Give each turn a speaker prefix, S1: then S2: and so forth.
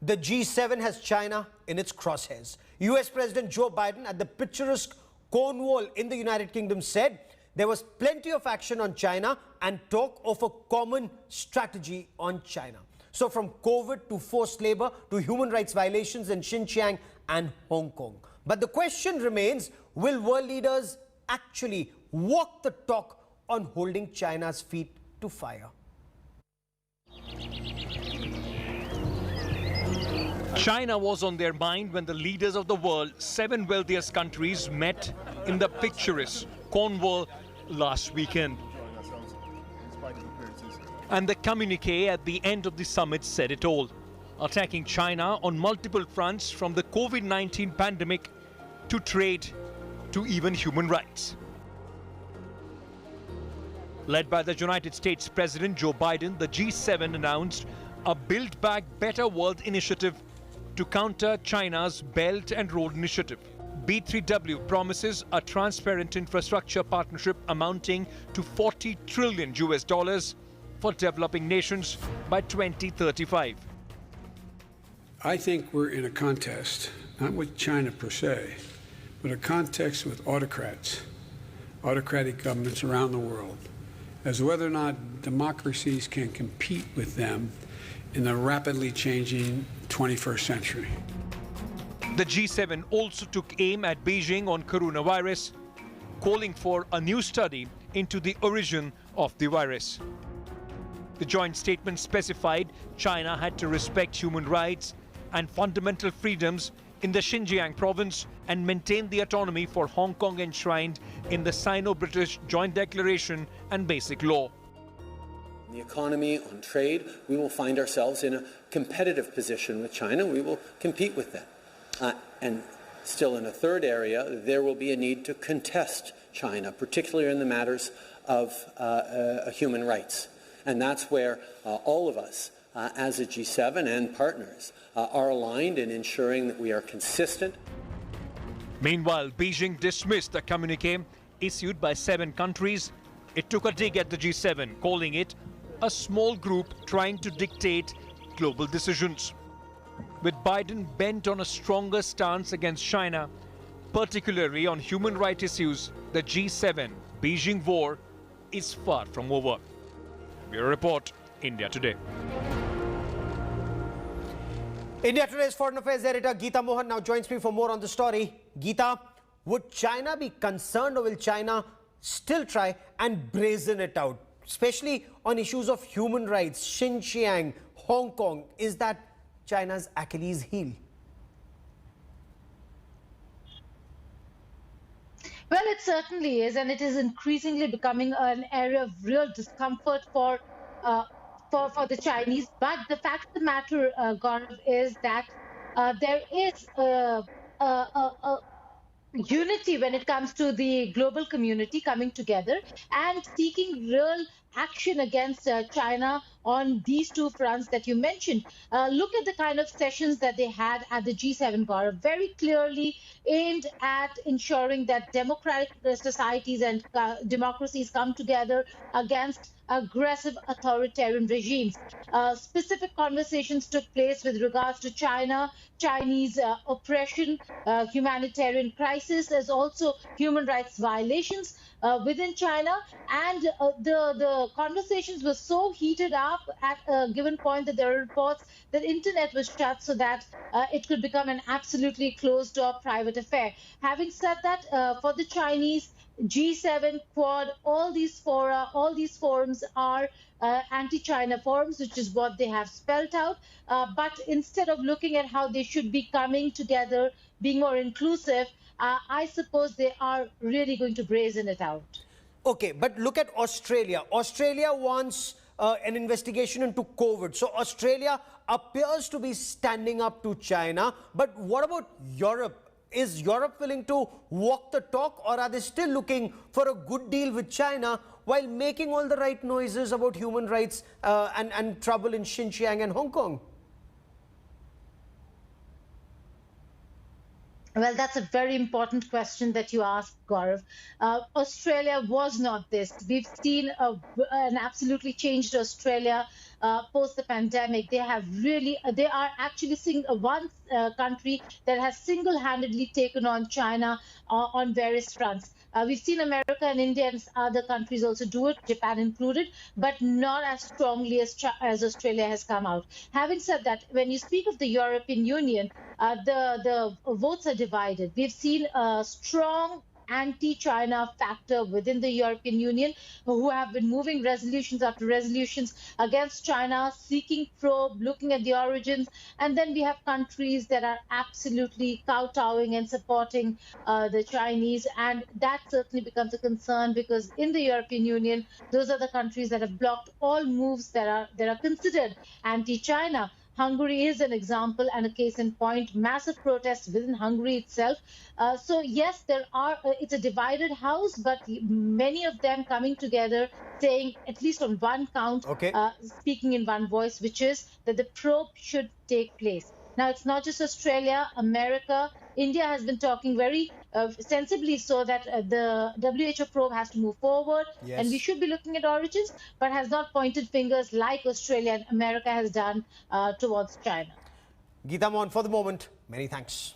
S1: The G7 has China in its crosshairs. US President Joe Biden at the picturesque Cornwall in the United Kingdom said there was plenty of action on China and talk of a common strategy on China. So from COVID to forced labor to human rights violations in Xinjiang and Hong Kong. But the question remains, will world leaders actually walk the talk on holding China's feet to fire?
S2: China was on their mind when the leaders of the world's 7 wealthiest countries met in the picturesque Cornwall last weekend. And the communique at the end of the summit said it all, attacking China on multiple fronts from the COVID-19 pandemic to trade to even human rights. Led by the United States President Joe Biden, the G7 announced a Build Back Better World initiative to counter China's Belt and Road Initiative. B3W promises a transparent infrastructure partnership amounting to $40 trillion for developing nations by 2035.
S3: I think we're in a contest, not with China per se, but a contest with autocrats, autocratic governments around the world, as to whether or not democracies can compete with them in the rapidly changing 21st century.
S2: The G7 also took aim at Beijing on coronavirus, calling for a new study into the origin of the virus. The joint statement specified China had to respect human rights and fundamental freedoms in the Xinjiang province and maintain the autonomy for Hong Kong enshrined in the Sino-British Joint Declaration and Basic Law.
S4: The economy, on trade, we will find ourselves in a competitive position with China. We will compete with them. And still in a third area, there will be a need to contest China, particularly in the matters of human rights. And that's where all of us, as a G7 and partners, are aligned in ensuring that we are consistent.
S2: Meanwhile, Beijing dismissed the communique issued by 7 countries. It took a dig at the G7, calling it a small group trying to dictate global decisions. With Biden bent on a stronger stance against China, particularly on human rights issues, the G7 Beijing war is far from over. Bureau Report, India Today.
S1: India Today's Foreign Affairs editor Geeta Mohan now joins me for more on the story. Geeta, would China be concerned, or will China still try and brazen it out, especially on issues of human rights, Xinjiang, Hong Kong? Is that China's Achilles heel?
S5: Well, it certainly is, and it is increasingly becoming an area of real discomfort for the Chinese. But the fact of the matter, Gaurav, is that there is a unity when it comes to the global community coming together and seeking real action against China on these 2 fronts that you mentioned. Look at the kind of sessions that they had at the G7, Gaurav, very clearly aimed at ensuring that democratic societies and democracies come together against aggressive authoritarian regimes. Specific conversations took place with regards to China, Chinese oppression, humanitarian crisis, as also human rights violations within China. And the conversations were so heated up at a given point that there are reports that internet was shut so that it could become an absolutely closed-door private affair. Having said that, for the Chinese, G7, Quad, all these forums are anti-China forums, which is what they have spelled out. But instead of looking at how they should be coming together, being more inclusive, I suppose they are really going to brazen it out.
S1: Okay, but look at Australia. Australia wants an investigation into COVID. So Australia appears to be standing up to China. But what about Europe? Is Europe willing to walk the talk, or are they still looking for a good deal with China while making all the right noises about human rights and trouble in Xinjiang and Hong Kong?
S5: Well, that's a very important question that you asked, Gaurav. Australia was not this. We've seen an absolutely changed Australia post the pandemic. They have really, they are actually one country that has single-handedly taken on China on various fronts. We've seen America and India and other countries also do it, Japan included, but not as strongly as Australia has come out. Having said that, when you speak of the European Union, the votes are divided. We've seen a strong anti-China factor within the European Union, who have been moving resolutions after resolutions against China, seeking probe, looking at the origins. And then we have countries that are absolutely kowtowing and supporting the Chinese. And that certainly becomes a concern, because in the European Union, those are the countries that have blocked all moves that are considered anti-China. Hungary is an example and a case in point. Massive protests within Hungary itself. So yes, it's a divided house, but many of them coming together, saying at least on one count,
S1: Okay.
S5: speaking in one voice, which is that the probe should take place. Now, it's not just Australia, America, India has been talking very sensibly, so that the WHO probe has to move forward,
S1: Yes.
S5: and we should be looking at origins, but has not pointed fingers like Australia and America has done towards China.
S1: Geeta, Mohan, for the moment, many thanks.